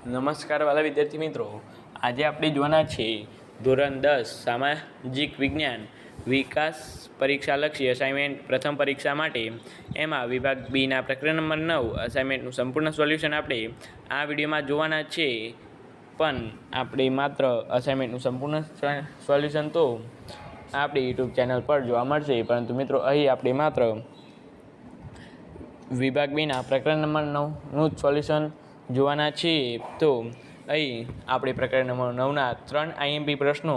નમસ્કાર વાલા વિદ્યાર્થી મિત્રો, આજે આપણે જોવાના છે ધોરણ 10 સામાજિક વિજ્ઞાન વિકાસ પરીક્ષાલક્ષી અસાઇનમેન્ટ પ્રથમ પરીક્ષા માટે એમાં વિભાગ બીના પ્રકરણ નંબર 9 અસાઇનમેન્ટનું સંપૂર્ણ સોલ્યુશન આપણે આ વિડીયોમાં જોવાના છે. પણ આપણે માત્ર અસાઇનમેન્ટનું સંપૂર્ણ સોલ્યુશન તો આપણી યુટ્યુબ ચેનલ પર જોવા મળશે, પરંતુ મિત્રો અહીં આપણે માત્ર વિભાગ બીના પ્રકરણ નંબર 9નું જ સોલ્યુશન જોવાના છીએ. તો અહીં આપણે પ્રકરણ નંબર 9ના 3 આઈએમપી પ્રશ્નો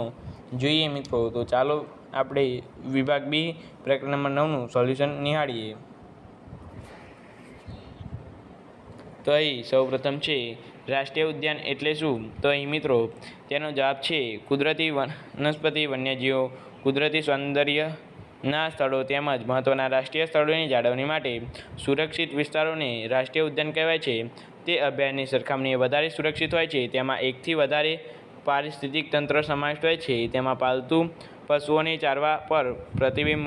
જોઈએ મિત્રો. તો ચાલો આપણે વિભાગ બી પ્રકરણ નંબર 9નું સોલ્યુશન નિહાળીએ. તો અહીં સૌપ્રથમ છે રાષ્ટ્રીય ઉદ્યાન એટલે શું? તો અહીં મિત્રો તેનો જવાબ છે કુદરતી વનસ્પતિ, વન્યજીવો, કુદરતી સૌંદર્યના સ્થળો તેમજ મહત્ત્વના રાષ્ટ્રીય સ્થળોની જાળવણી માટે સુરક્ષિત વિસ્તારોને રાષ્ટ્રીય ઉદ્યાન કહેવાય છે. તે અભયારણ્યની સરખામણીએ વધારે સુરક્ષિત હોય છે. તેમાં એકથી વધારે પારિસ્થિતિક તંત્ર સમાવિષ્ટ હોય છે. તેમાં પાલતુ પશુઓને ચારવા પર પ્રતિબિંબ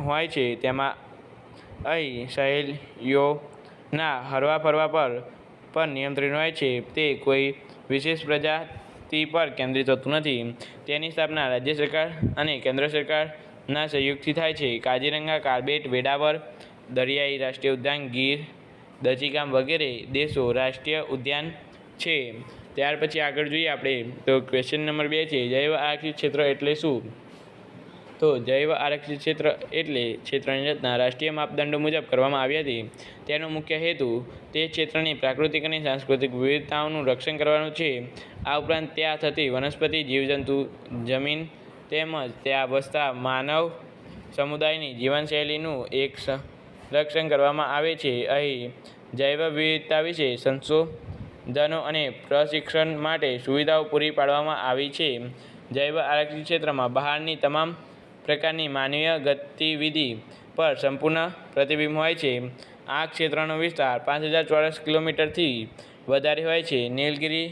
હોય છે. તેમાં અહીં સહેલીઓના હરવા ફરવા પર નિયંત્રણ હોય છે. તે કોઈ વિશેષ પ્રજાતિ પર કેન્દ્રિત હોતું નથી. તેની સ્થાપના રાજ્ય સરકાર અને કેન્દ્ર સરકારના સહયોગથી થાય છે. કાઝીરંગા, કાર્બેટ, વેળાવર દરિયાઈ રાષ્ટ્રીય ઉદ્યાન, ગીર, દચીગામ વગેરે દેશો રાષ્ટ્રીય ઉદ્યાન છે. ત્યાર પછી આગળ જોઈએ આપણે તો ક્વેશ્ચન નંબર 2 છે જૈવ આરક્ષિત ક્ષેત્ર એટલે શું? તો જૈવ આરક્ષિત ક્ષેત્ર એટલે ક્ષેત્રની રચના રાષ્ટ્રીય માપદંડો મુજબ કરવામાં આવી હતી. તેનો મુખ્ય હેતુ તે ક્ષેત્રની પ્રાકૃતિક અને સાંસ્કૃતિક વિવિધતાઓનું રક્ષણ કરવાનો છે. આ ઉપરાંત ત્યાં થતી વનસ્પતિ, જીવજંતુ, જમીન તેમજ ત્યાં વસતા માનવ સમુદાયની જીવનશૈલીનું એક રક્ષણ કરવામાં આવે છે. અહીં જૈવ વિવિધતા વિશે સંશોધનો અને પ્રશિક્ષણ માટે સુવિધાઓ પૂરી પાડવામાં આવી છે. જૈવ આરક્ષિત ક્ષેત્રમાં બહારની તમામ પ્રકારની માનવીય ગતિવિધિ પર સંપૂર્ણ પ્રતિબિંબ હોય છે. આ ક્ષેત્રનો વિસ્તાર 5000 ચોરસ કિલોમીટરથી વધારે હોય છે. નીલગિરી,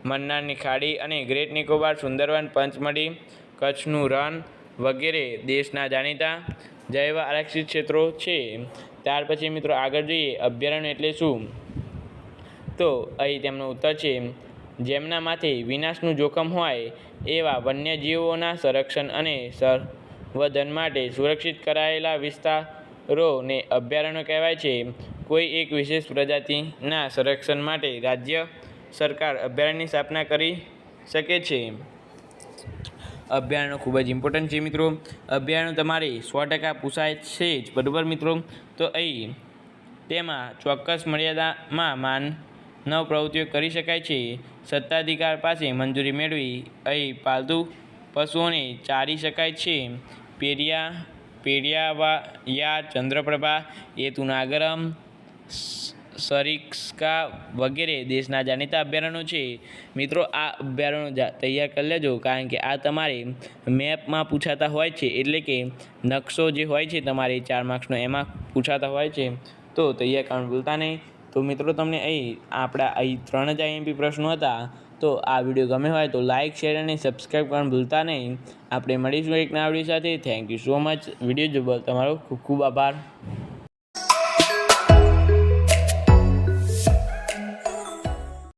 મન્નારની ખાડી અને ગ્રેટ નિકોબાર, સુંદરવન, પંચમઢી, કચ્છનું રણ વગેરે દેશના જાણીતા જૈવ આરક્ષિત ક્ષેત્રો છે. ત્યાર પછી મિત્રો આગળ જોઈએ અભયારણ્ય એટલે શું? તો અહીં તેમનો ઉત્તર છે જેમના માથે વિનાશનું જોખમ હોય એવા વન્યજીવોના સંરક્ષણ અને સંવર્ધન માટે સુરક્ષિત કરાયેલા વિસ્તારોને અભયારણ્યો કહેવાય છે. કોઈ એક વિશેષ પ્રજાતિના સંરક્ષણ માટે રાજ્ય સરકાર અભયારણ્યની સ્થાપના કરી શકે છે. અભયારણ્ય ખૂબ જ ઇમ્પોર્ટન્ટ છે મિત્રો. અભયારણ્ય તમારે 100% પૂછાય છે જ, બરાબર મિત્રો. તો અહીં તેમાં ચોક્કસ મર્યાદામાં માનવ પ્રવૃત્તિઓ કરી શકાય છે. સત્તાધિકાર પાસે મંજૂરી મેળવી અહીં પાલતુ પશુઓને ચારી શકાય છે. પેરિયાવર, ચંદ્રપ્રભા, એતુનાગરમ, સરિસ્કા વગેરે દેશના જાણીતા અભયારણ્યો છે. મિત્રો આ અભયારણ્યો તૈયાર કરી લેજો, કારણ કે આ તમારે મેપમાં પૂછાતા હોય છે. એટલે કે નકશો જે હોય છે તમારે 4 માર્ક્સનો એમાં પૂછાતા હોય છે. તો તૈયાર કરવાનું ભૂલતા નહીં. તો મિત્રો તમને આપણા 3 જ આઈએમપી પ્રશ્નો હતા. તો આ વિડીયો ગમે હોય તો લાઇક, શેર અને સબસ્ક્રાઈબ કરવાનું ભૂલતા નહીં. આપણે મળીશું એક નવા વિડીયો સાથે. Thank you so much. Video જોવા તમારો ખૂબ ખૂબ આભાર.